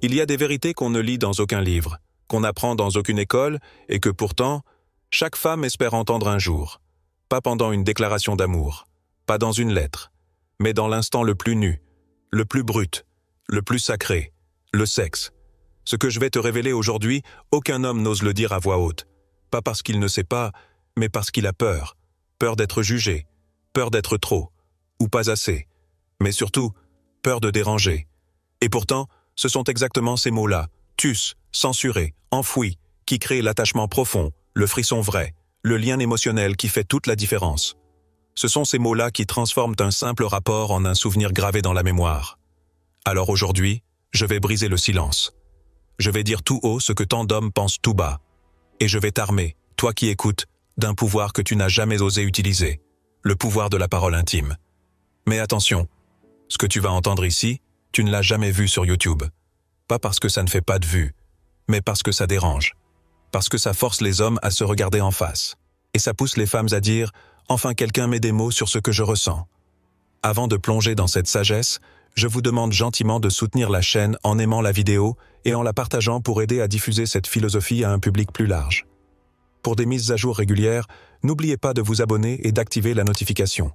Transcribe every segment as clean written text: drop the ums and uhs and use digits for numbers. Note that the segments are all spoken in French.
Il y a des vérités qu'on ne lit dans aucun livre, qu'on n'apprend dans aucune école, et que pourtant, chaque femme espère entendre un jour. Pas pendant une déclaration d'amour, pas dans une lettre, mais dans l'instant le plus nu, le plus brut, le plus sacré, le sexe. Ce que je vais te révéler aujourd'hui, aucun homme n'ose le dire à voix haute. Pas parce qu'il ne sait pas, mais parce qu'il a peur. Peur d'être jugé, peur d'être trop, ou pas assez. Mais surtout, peur de déranger. Et pourtant, ce sont exactement ces mots-là, tus, censurés, enfouis, qui créent l'attachement profond, le frisson vrai, le lien émotionnel qui fait toute la différence. Ce sont ces mots-là qui transforment un simple rapport en un souvenir gravé dans la mémoire. Alors aujourd'hui, je vais briser le silence. Je vais dire tout haut ce que tant d'hommes pensent tout bas. Et je vais t'armer, toi qui écoutes, d'un pouvoir que tu n'as jamais osé utiliser, le pouvoir de la parole intime. Mais attention, ce que tu vas entendre ici, tu ne l'as jamais vu sur YouTube. Pas parce que ça ne fait pas de vues, mais parce que ça dérange. Parce que ça force les hommes à se regarder en face. Et ça pousse les femmes à dire « Enfin quelqu'un met des mots sur ce que je ressens ». Avant de plonger dans cette sagesse, je vous demande gentiment de soutenir la chaîne en aimant la vidéo et en la partageant pour aider à diffuser cette philosophie à un public plus large. Pour des mises à jour régulières, n'oubliez pas de vous abonner et d'activer la notification.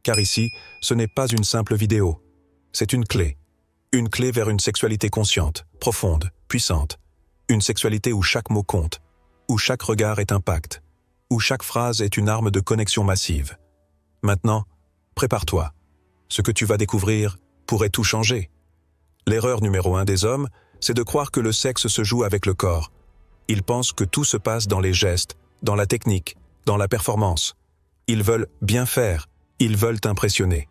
Car ici, ce n'est pas une simple vidéo. C'est une clé. Une clé vers une sexualité consciente, profonde, puissante. Une sexualité où chaque mot compte, où chaque regard est un pacte, où chaque phrase est une arme de connexion massive. Maintenant, prépare-toi. Ce que tu vas découvrir pourrait tout changer. L'erreur numéro 1 des hommes, c'est de croire que le sexe se joue avec le corps. Ils pensent que tout se passe dans les gestes, dans la technique, dans la performance. Ils veulent bien faire, ils veulent impressionner.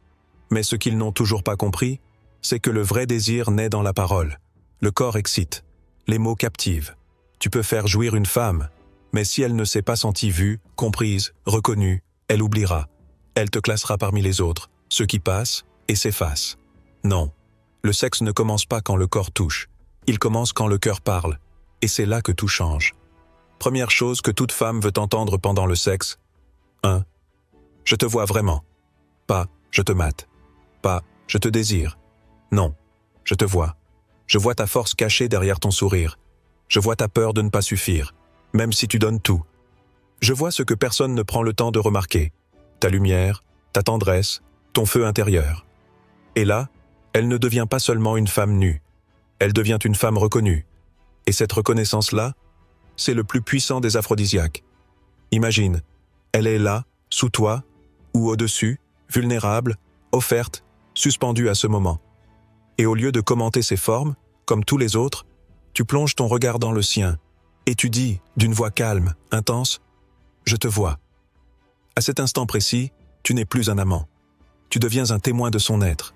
Mais ce qu'ils n'ont toujours pas compris, c'est que le vrai désir naît dans la parole. Le corps excite, les mots captivent. Tu peux faire jouir une femme, mais si elle ne s'est pas sentie vue, comprise, reconnue, elle oubliera. Elle te classera parmi les autres, ceux qui passent et s'effacent. Non, le sexe ne commence pas quand le corps touche. Il commence quand le cœur parle. Et c'est là que tout change. Première chose que toute femme veut entendre pendant le sexe. 1. Je te vois vraiment. Pas, je te mate. Pas, je te désire. Non, je te vois. Je vois ta force cachée derrière ton sourire. Je vois ta peur de ne pas suffire, même si tu donnes tout. Je vois ce que personne ne prend le temps de remarquer. Ta lumière, ta tendresse, ton feu intérieur. Et là, elle ne devient pas seulement une femme nue. Elle devient une femme reconnue. Et cette reconnaissance-là, c'est le plus puissant des aphrodisiaques. Imagine, elle est là, sous toi, ou au-dessus, vulnérable, offerte, suspendue à ce moment. Et au lieu de commenter ses formes, comme tous les autres, tu plonges ton regard dans le sien, et tu dis, d'une voix calme, intense, « Je te vois ». À cet instant précis, tu n'es plus un amant. Tu deviens un témoin de son être.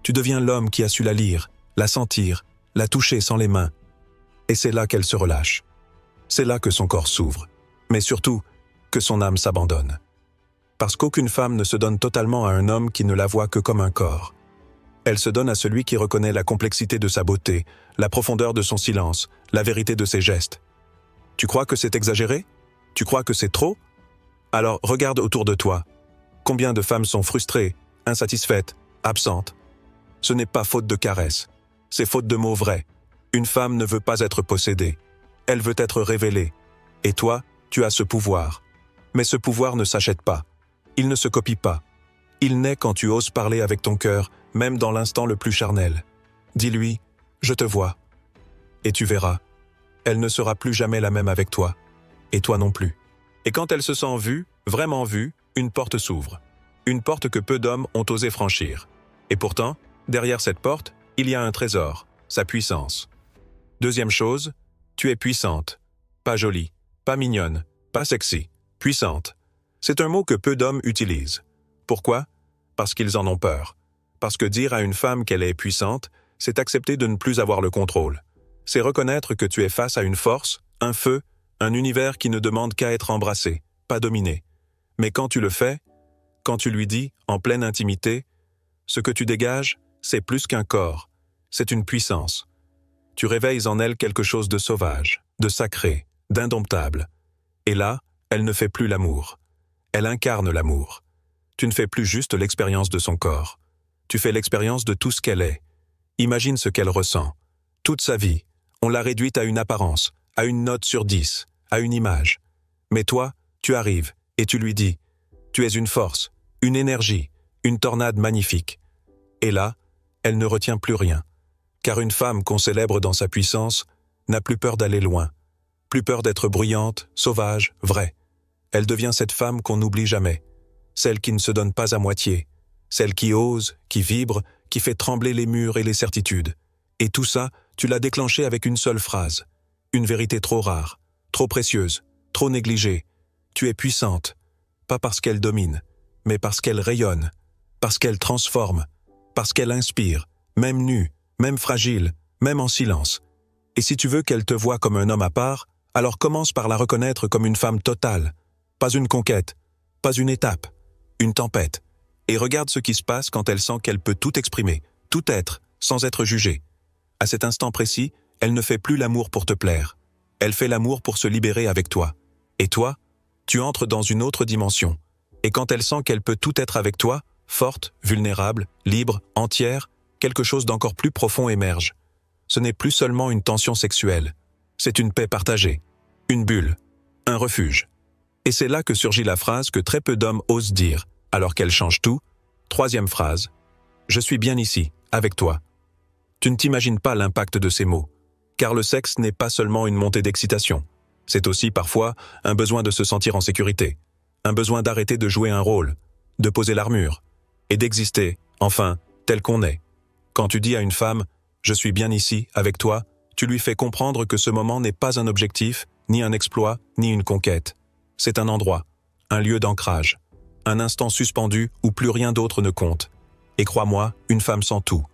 Tu deviens l'homme qui a su la lire, la sentir, la toucher sans les mains. Et c'est là qu'elle se relâche. C'est là que son corps s'ouvre. Mais surtout, que son âme s'abandonne. Parce qu'aucune femme ne se donne totalement à un homme qui ne la voit que comme un corps. Elle se donne à celui qui reconnaît la complexité de sa beauté, la profondeur de son silence, la vérité de ses gestes. Tu crois que c'est exagéré? Tu crois que c'est trop? Alors regarde autour de toi. Combien de femmes sont frustrées, insatisfaites, absentes? Ce n'est pas faute de caresses, c'est faute de mots vrais. Une femme ne veut pas être possédée. Elle veut être révélée. Et toi, tu as ce pouvoir. Mais ce pouvoir ne s'achète pas. Il ne se copie pas. Il naît quand tu oses parler avec ton cœur, même dans l'instant le plus charnel. Dis-lui, je te vois. Et tu verras. Elle ne sera plus jamais la même avec toi. Et toi non plus. Et quand elle se sent vue, vraiment vue, une porte s'ouvre. Une porte que peu d'hommes ont osé franchir. Et pourtant, derrière cette porte, il y a un trésor, sa puissance. Deuxième chose, tu es puissante. Pas jolie, pas mignonne, pas sexy, puissante. C'est un mot que peu d'hommes utilisent. Pourquoi? Parce qu'ils en ont peur. Parce que dire à une femme qu'elle est puissante, c'est accepter de ne plus avoir le contrôle. C'est reconnaître que tu es face à une force, un feu, un univers qui ne demande qu'à être embrassé, pas dominé. Mais quand tu le fais, quand tu lui dis, en pleine intimité, ce que tu dégages, c'est plus qu'un corps, c'est une puissance. Tu réveilles en elle quelque chose de sauvage, de sacré, d'indomptable. Et là, elle ne fait plus l'amour. Elle incarne l'amour. Tu ne fais plus juste l'expérience de son corps. Tu fais l'expérience de tout ce qu'elle est. Imagine ce qu'elle ressent. Toute sa vie, on l'a réduite à une apparence, à une note sur 10, à une image. Mais toi, tu arrives, et tu lui dis, tu es une force, une énergie, une tornade magnifique. Et là, elle ne retient plus rien. Car une femme qu'on célèbre dans sa puissance n'a plus peur d'aller loin, plus peur d'être bruyante, sauvage, vraie. Elle devient cette femme qu'on n'oublie jamais, celle qui ne se donne pas à moitié, celle qui ose, qui vibre, qui fait trembler les murs et les certitudes. Et tout ça, tu l'as déclenché avec une seule phrase. Une vérité trop rare, trop précieuse, trop négligée. Tu es puissante, pas parce qu'elle domine, mais parce qu'elle rayonne, parce qu'elle transforme, parce qu'elle inspire, même nue, même fragile, même en silence. Et si tu veux qu'elle te voie comme un homme à part, alors commence par la reconnaître comme une femme totale. Pas une conquête, pas une étape, une tempête. Et regarde ce qui se passe quand elle sent qu'elle peut tout exprimer, tout être, sans être jugée. À cet instant précis, elle ne fait plus l'amour pour te plaire. Elle fait l'amour pour se libérer avec toi. Et toi, tu entres dans une autre dimension. Et quand elle sent qu'elle peut tout être avec toi, forte, vulnérable, libre, entière, quelque chose d'encore plus profond émerge. Ce n'est plus seulement une tension sexuelle. C'est une paix partagée, une bulle, un refuge. Et c'est là que surgit la phrase que très peu d'hommes osent dire, alors qu'elle change tout. Troisième phrase. Je suis bien ici, avec toi. Tu ne t'imagines pas l'impact de ces mots, car le sexe n'est pas seulement une montée d'excitation. C'est aussi parfois un besoin de se sentir en sécurité, un besoin d'arrêter de jouer un rôle, de poser l'armure, et d'exister, enfin, tel qu'on est. Quand tu dis à une femme « Je suis bien ici, avec toi », tu lui fais comprendre que ce moment n'est pas un objectif, ni un exploit, ni une conquête. C'est un endroit, un lieu d'ancrage, un instant suspendu où plus rien d'autre ne compte. Et crois-moi, une femme sent tout.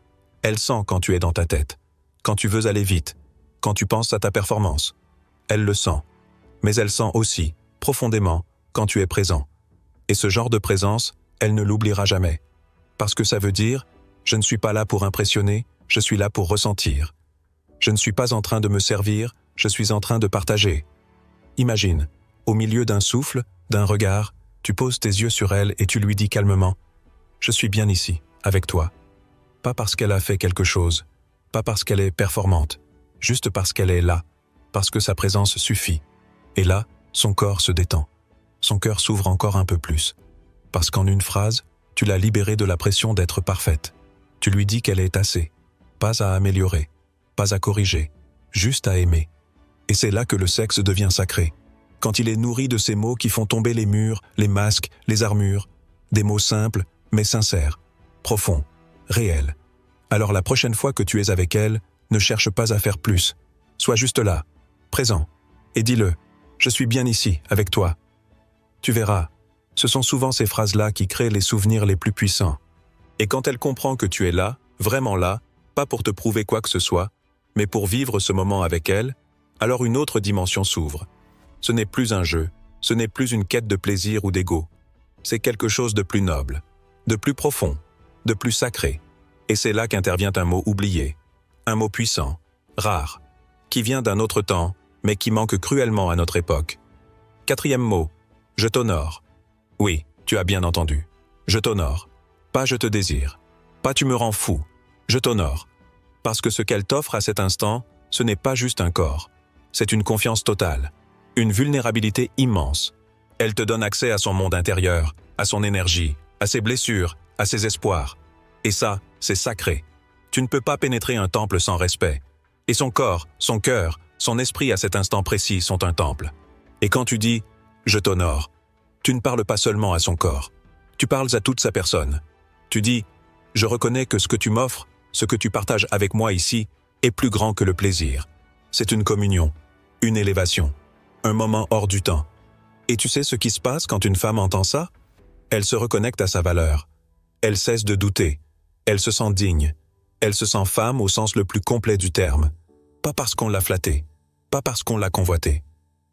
Elle sent quand tu es dans ta tête, quand tu veux aller vite, quand tu penses à ta performance. Elle le sent, mais elle sent aussi, profondément, quand tu es présent. Et ce genre de présence, elle ne l'oubliera jamais. Parce que ça veut dire, je ne suis pas là pour impressionner, je suis là pour ressentir. Je ne suis pas en train de me servir, je suis en train de partager. Imagine, au milieu d'un souffle, d'un regard, tu poses tes yeux sur elle et tu lui dis calmement « Je suis bien ici, avec toi ». Pas parce qu'elle a fait quelque chose, pas parce qu'elle est performante, juste parce qu'elle est là, parce que sa présence suffit. Et là, son corps se détend. Son cœur s'ouvre encore un peu plus. Parce qu'en une phrase, tu l'as libérée de la pression d'être parfaite. Tu lui dis qu'elle est assez, pas à améliorer, pas à corriger, juste à aimer. Et c'est là que le sexe devient sacré. Quand il est nourri de ces mots qui font tomber les murs, les masques, les armures, des mots simples, mais sincères, profonds, réels. Alors la prochaine fois que tu es avec elle, ne cherche pas à faire plus. Sois juste là, présent, et dis-le, je suis bien ici, avec toi. Tu verras, ce sont souvent ces phrases-là qui créent les souvenirs les plus puissants. Et quand elle comprend que tu es là, vraiment là, pas pour te prouver quoi que ce soit, mais pour vivre ce moment avec elle, alors une autre dimension s'ouvre. Ce n'est plus un jeu, ce n'est plus une quête de plaisir ou d'ego. C'est quelque chose de plus noble, de plus profond, de plus sacré. Et c'est là qu'intervient un mot oublié, un mot puissant, rare, qui vient d'un autre temps, mais qui manque cruellement à notre époque. Quatrième mot, je t'honore. Oui, tu as bien entendu. Je t'honore. Pas je te désire. Pas tu me rends fou. Je t'honore. Parce que ce qu'elle t'offre à cet instant, ce n'est pas juste un corps. C'est une confiance totale, une vulnérabilité immense. Elle te donne accès à son monde intérieur, à son énergie, à ses blessures, à ses espoirs. Et ça, c'est sacré. Tu ne peux pas pénétrer un temple sans respect. Et son corps, son cœur, son esprit à cet instant précis sont un temple. Et quand tu dis « je t'honore », tu ne parles pas seulement à son corps. Tu parles à toute sa personne. Tu dis « je reconnais que ce que tu m'offres, ce que tu partages avec moi ici, est plus grand que le plaisir. C'est une communion, une élévation, un moment hors du temps. » Et tu sais ce qui se passe quand une femme entend ça? Elle se reconnecte à sa valeur. Elle cesse de douter. Elle se sent digne. Elle se sent femme au sens le plus complet du terme. Pas parce qu'on l'a flattée, pas parce qu'on l'a convoitée,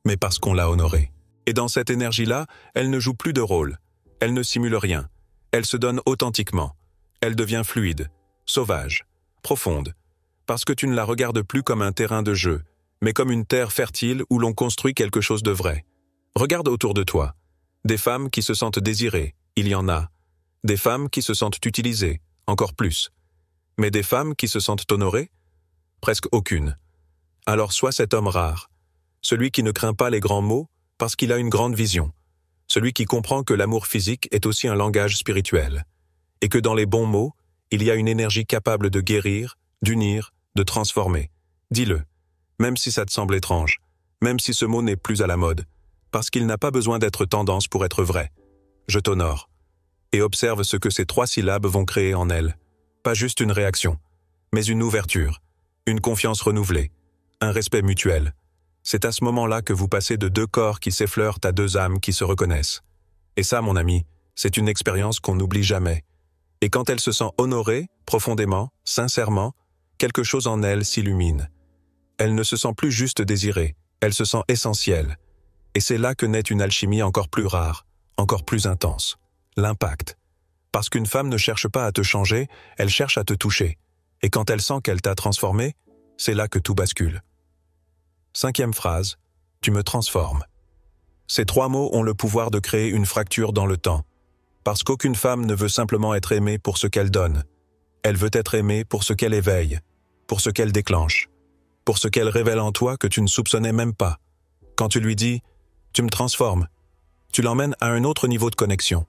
mais parce qu'on l'a honorée. Et dans cette énergie-là, elle ne joue plus de rôle. Elle ne simule rien. Elle se donne authentiquement. Elle devient fluide, sauvage, profonde. Parce que tu ne la regardes plus comme un terrain de jeu, mais comme une terre fertile où l'on construit quelque chose de vrai. Regarde autour de toi. Des femmes qui se sentent désirées, il y en a. Des femmes qui se sentent utilisées, encore plus. Mais des femmes qui se sentent honorées? Presque aucune. Alors sois cet homme rare, celui qui ne craint pas les grands mots parce qu'il a une grande vision, celui qui comprend que l'amour physique est aussi un langage spirituel, et que dans les bons mots, il y a une énergie capable de guérir, d'unir, de transformer. Dis-le, même si ça te semble étrange, même si ce mot n'est plus à la mode, parce qu'il n'a pas besoin d'être tendance pour être vrai. Je t'honore. Et observe ce que ces 3 syllabes vont créer en elle. Pas juste une réaction, mais une ouverture, une confiance renouvelée, un respect mutuel. C'est à ce moment-là que vous passez de 2 corps qui s'effleurent à 2 âmes qui se reconnaissent. Et ça, mon ami, c'est une expérience qu'on n'oublie jamais. Et quand elle se sent honorée, profondément, sincèrement, quelque chose en elle s'illumine. Elle ne se sent plus juste désirée, elle se sent essentielle. Et c'est là que naît une alchimie encore plus rare, encore plus intense. L'impact. Parce qu'une femme ne cherche pas à te changer, elle cherche à te toucher. Et quand elle sent qu'elle t'a transformé, c'est là que tout bascule. 5e phrase, tu me transformes. Ces 3 mots ont le pouvoir de créer une fracture dans le temps. Parce qu'aucune femme ne veut simplement être aimée pour ce qu'elle donne. Elle veut être aimée pour ce qu'elle éveille, pour ce qu'elle déclenche, pour ce qu'elle révèle en toi que tu ne soupçonnais même pas. Quand tu lui dis « tu me transformes », tu l'emmènes à un autre niveau de connexion.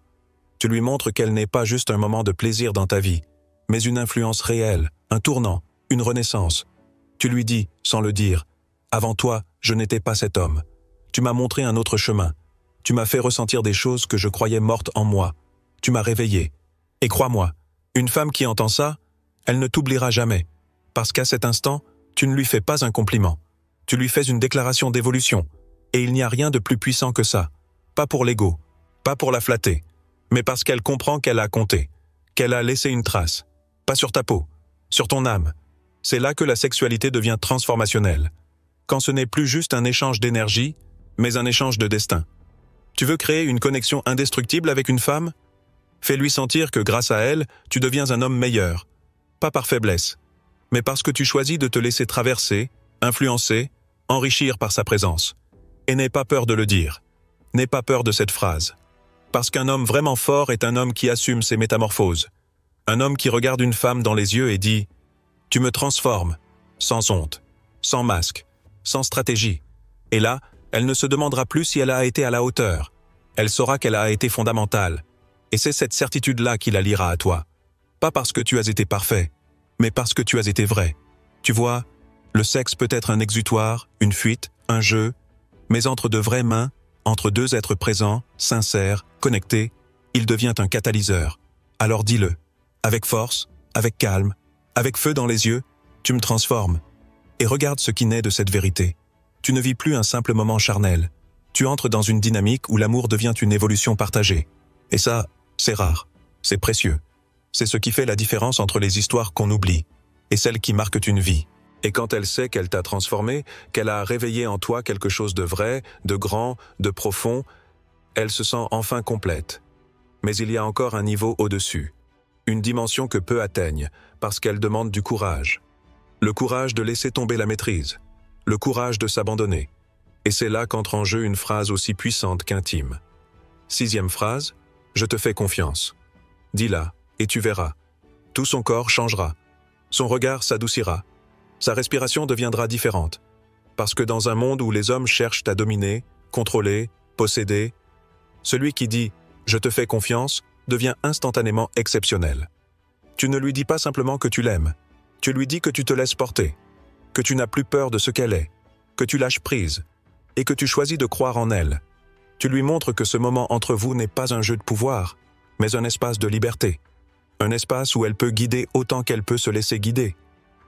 Tu lui montres qu'elle n'est pas juste un moment de plaisir dans ta vie, mais une influence réelle, un tournant, une renaissance. Tu lui dis, sans le dire, « Avant toi, je n'étais pas cet homme. Tu m'as montré un autre chemin. Tu m'as fait ressentir des choses que je croyais mortes en moi. Tu m'as réveillé. Et crois-moi, une femme qui entend ça, elle ne t'oubliera jamais. Parce qu'à cet instant, tu ne lui fais pas un compliment. Tu lui fais une déclaration d'évolution. Et il n'y a rien de plus puissant que ça. Pas pour l'ego, pas pour la flatter, mais parce qu'elle comprend qu'elle a compté, qu'elle a laissé une trace. Pas sur ta peau, sur ton âme. C'est là que la sexualité devient transformationnelle. Quand ce n'est plus juste un échange d'énergie, mais un échange de destin. Tu veux créer une connexion indestructible avec une femme? Fais-lui sentir que grâce à elle, tu deviens un homme meilleur. Pas par faiblesse, mais parce que tu choisis de te laisser traverser, influencer, enrichir par sa présence. Et n'aie pas peur de le dire. N'aie pas peur de cette phrase. Parce qu'un homme vraiment fort est un homme qui assume ses métamorphoses. Un homme qui regarde une femme dans les yeux et dit « Tu me transformes », sans honte, sans masque, sans stratégie. Et là, elle ne se demandera plus si elle a été à la hauteur. Elle saura qu'elle a été fondamentale. Et c'est cette certitude-là qui la liera à toi. Pas parce que tu as été parfait, mais parce que tu as été vrai. Tu vois, le sexe peut être un exutoire, une fuite, un jeu, mais entre de vraies mains, entre 2 êtres présents, sincères, connectés, il devient un catalyseur. Alors dis-le, avec force, avec calme, avec feu dans les yeux, tu me transformes. Et regarde ce qui naît de cette vérité. Tu ne vis plus un simple moment charnel. Tu entres dans une dynamique où l'amour devient une évolution partagée. Et ça, c'est rare, c'est précieux. C'est ce qui fait la différence entre les histoires qu'on oublie et celles qui marquent une vie. Et quand elle sait qu'elle t'a transformé, qu'elle a réveillé en toi quelque chose de vrai, de grand, de profond, elle se sent enfin complète. Mais il y a encore un niveau au-dessus, une dimension que peu atteignent, parce qu'elle demande du courage. Le courage de laisser tomber la maîtrise, le courage de s'abandonner. Et c'est là qu'entre en jeu une phrase aussi puissante qu'intime. 6e phrase, je te fais confiance. Dis-la, et tu verras. Tout son corps changera. Son regard s'adoucira. Sa respiration deviendra différente. Parce que dans un monde où les hommes cherchent à dominer, contrôler, posséder, celui qui dit « je te fais confiance » devient instantanément exceptionnel. Tu ne lui dis pas simplement que tu l'aimes. Tu lui dis que tu te laisses porter, que tu n'as plus peur de ce qu'elle est, que tu lâches prise, et que tu choisis de croire en elle. Tu lui montres que ce moment entre vous n'est pas un jeu de pouvoir, mais un espace de liberté. Un espace où elle peut guider autant qu'elle peut se laisser guider,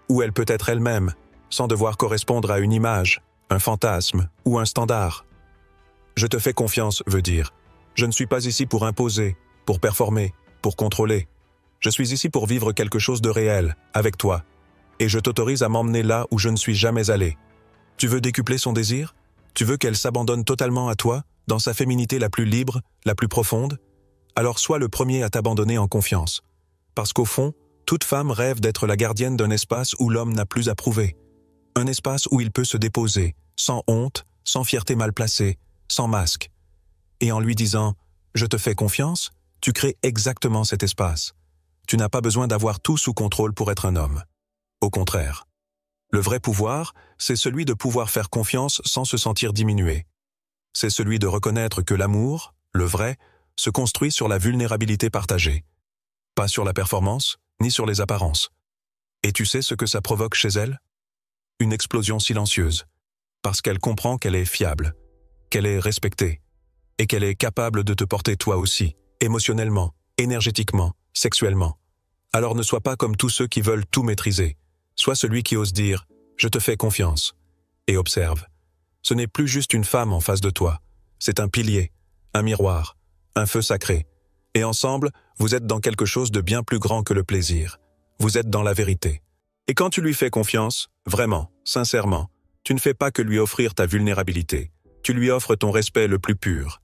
où elle peut être elle-même, sans devoir correspondre à une image, un fantasme ou un standard. Je te fais confiance veut dire, je ne suis pas ici pour imposer, pour performer, pour contrôler. Je suis ici pour vivre quelque chose de réel, avec toi, et je t'autorise à m'emmener là où je ne suis jamais allé. Tu veux décupler son désir? Tu veux qu'elle s'abandonne totalement à toi, dans sa féminité la plus libre, la plus profonde? Alors sois le premier à t'abandonner en confiance. Parce qu'au fond, toute femme rêve d'être la gardienne d'un espace où l'homme n'a plus à prouver. Un espace où il peut se déposer, sans honte, sans fierté mal placée, sans masque. Et en lui disant « je te fais confiance », tu crées exactement cet espace. Tu n'as pas besoin d'avoir tout sous contrôle pour être un homme. Au contraire. Le vrai pouvoir, c'est celui de pouvoir faire confiance sans se sentir diminué. C'est celui de reconnaître que l'amour, le vrai, se construit sur la vulnérabilité partagée. Pas sur la performance, ni sur les apparences. Et tu sais ce que ça provoque chez elle? Une explosion silencieuse. Parce qu'elle comprend qu'elle est fiable, qu'elle est respectée, et qu'elle est capable de te porter toi aussi, émotionnellement, énergétiquement, sexuellement. Alors ne sois pas comme tous ceux qui veulent tout maîtriser. Sois celui qui ose dire « je te fais confiance » et observe. Ce n'est plus juste une femme en face de toi, c'est un pilier, un miroir, un feu sacré. Et ensemble, vous êtes dans quelque chose de bien plus grand que le plaisir. Vous êtes dans la vérité. Et quand tu lui fais confiance, vraiment, sincèrement, tu ne fais pas que lui offrir ta vulnérabilité, tu lui offres ton respect le plus pur.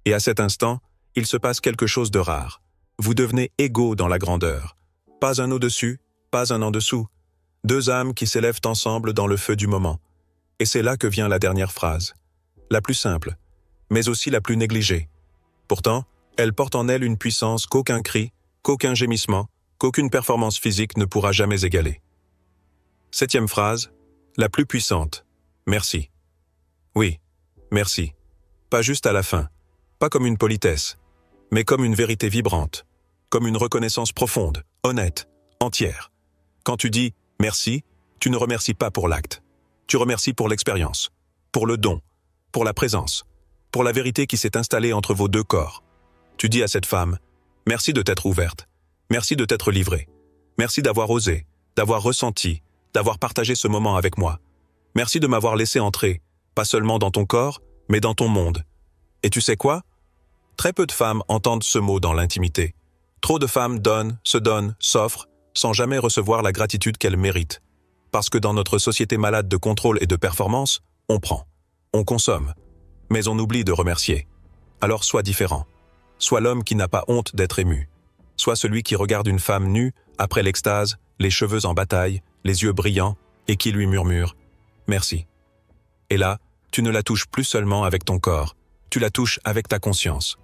Et à cet instant, il se passe quelque chose de rare. Vous devenez égaux dans la grandeur. Pas un au-dessus, pas un en dessous. Deux âmes qui s'élèvent ensemble dans le feu du moment. Et c'est là que vient la dernière phrase. La plus simple, mais aussi la plus négligée. Pourtant, elle porte en elle une puissance qu'aucun cri, qu'aucun gémissement, qu'aucune performance physique ne pourra jamais égaler. 7e phrase, la plus puissante. Merci. Oui, merci. Pas juste à la fin, pas comme une politesse, mais comme une vérité vibrante, comme une reconnaissance profonde, honnête, entière. Quand tu dis « merci », tu ne remercies pas pour l'acte. Tu remercies pour l'expérience, pour le don, pour la présence, pour la vérité qui s'est installée entre vos deux corps. Tu dis à cette femme « merci de t'être ouverte, merci de t'être livrée, merci d'avoir osé, d'avoir ressenti, d'avoir partagé ce moment avec moi. Merci de m'avoir laissé entrer, pas seulement dans ton corps, mais dans ton monde. » Et tu sais quoi? Très peu de femmes entendent ce mot dans l'intimité. Trop de femmes donnent, se donnent, s'offrent, sans jamais recevoir la gratitude qu'elles méritent. Parce que dans notre société malade de contrôle et de performance, on prend, on consomme, mais on oublie de remercier. Alors sois différent. Sois l'homme qui n'a pas honte d'être ému. Sois celui qui regarde une femme nue, après l'extase, les cheveux en bataille, les yeux brillants, et qui lui murmure « Merci ». Et là, tu ne la touches plus seulement avec ton corps, tu la touches avec ta conscience.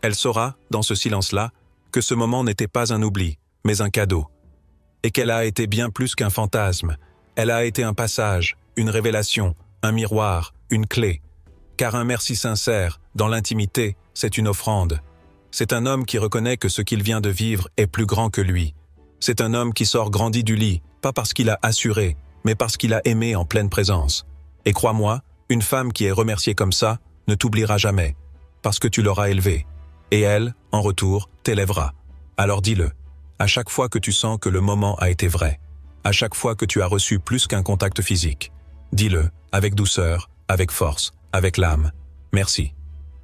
Elle saura, dans ce silence-là, que ce moment n'était pas un oubli, mais un cadeau. Et qu'elle a été bien plus qu'un fantasme. Elle a été un passage, une révélation, un miroir, une clé. Car un merci sincère, dans l'intimité, c'est une offrande. C'est un homme qui reconnaît que ce qu'il vient de vivre est plus grand que lui. C'est un homme qui sort grandi du lit, pas parce qu'il a assuré, mais parce qu'il a aimé en pleine présence. Et crois-moi, une femme qui est remerciée comme ça ne t'oubliera jamais, parce que tu l'auras élevée. Et elle, en retour, t'élèvera. Alors dis-le, à chaque fois que tu sens que le moment a été vrai, à chaque fois que tu as reçu plus qu'un contact physique, dis-le, avec douceur, avec force, avec l'âme. Merci.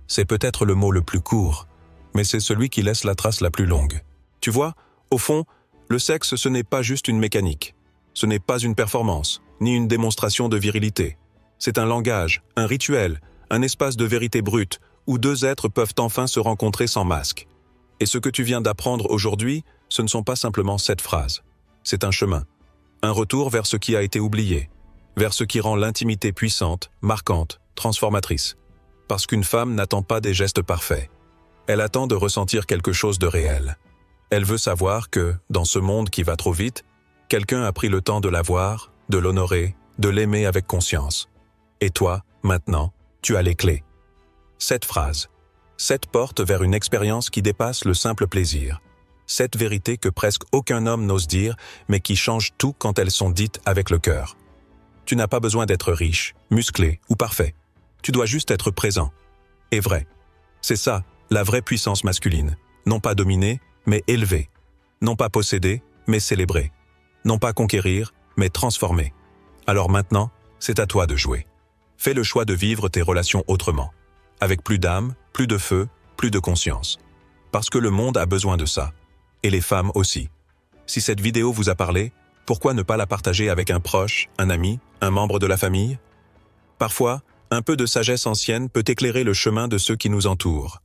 C'est peut-être le mot le plus court, mais c'est celui qui laisse la trace la plus longue. Tu vois, au fond, le sexe ce n'est pas juste une mécanique. Ce n'est pas une performance, ni une démonstration de virilité. C'est un langage, un rituel, un espace de vérité brute, où deux êtres peuvent enfin se rencontrer sans masque. Et ce que tu viens d'apprendre aujourd'hui, ce ne sont pas simplement 7 phrases. C'est un chemin, un retour vers ce qui a été oublié, vers ce qui rend l'intimité puissante, marquante, transformatrice. Parce qu'une femme n'attend pas des gestes parfaits. Elle attend de ressentir quelque chose de réel. Elle veut savoir que, dans ce monde qui va trop vite, quelqu'un a pris le temps de la voir, de l'honorer, de l'aimer avec conscience. Et toi, maintenant, tu as les clés. 7 phrases. 7 portes vers une expérience qui dépasse le simple plaisir. 7 vérités que presque aucun homme n'ose dire, mais qui changent tout quand elles sont dites avec le cœur. Tu n'as pas besoin d'être riche, musclé ou parfait. Tu dois juste être présent. Et vrai. C'est ça, la vraie puissance masculine. Non pas dominer, mais élever. Non pas posséder, mais célébrer. Non pas conquérir, mais transformer. Alors maintenant, c'est à toi de jouer. Fais le choix de vivre tes relations autrement. Avec plus d'âme, plus de feu, plus de conscience. Parce que le monde a besoin de ça. Et les femmes aussi. Si cette vidéo vous a parlé, pourquoi ne pas la partager avec un proche, un ami, un membre de la famille? Parfois, un peu de sagesse ancienne peut éclairer le chemin de ceux qui nous entourent.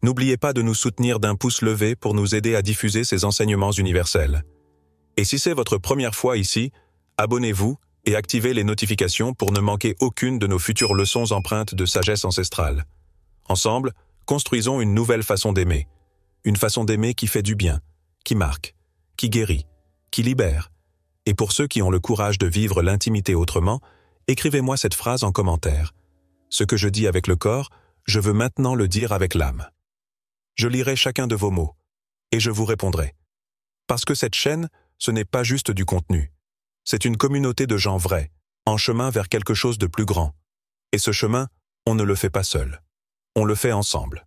N'oubliez pas de nous soutenir d'un pouce levé pour nous aider à diffuser ces enseignements universels. Et si c'est votre première fois ici, abonnez-vous et activez les notifications pour ne manquer aucune de nos futures leçons empreintes de sagesse ancestrale. Ensemble, construisons une nouvelle façon d'aimer. Une façon d'aimer qui fait du bien, qui marque, qui guérit, qui libère, Et pour ceux qui ont le courage de vivre l'intimité autrement, écrivez-moi cette phrase en commentaire. Ce que je dis avec le corps, je veux maintenant le dire avec l'âme. Je lirai chacun de vos mots, et je vous répondrai. Parce que cette chaîne, ce n'est pas juste du contenu. C'est une communauté de gens vrais, en chemin vers quelque chose de plus grand. Et ce chemin, on ne le fait pas seul. On le fait ensemble.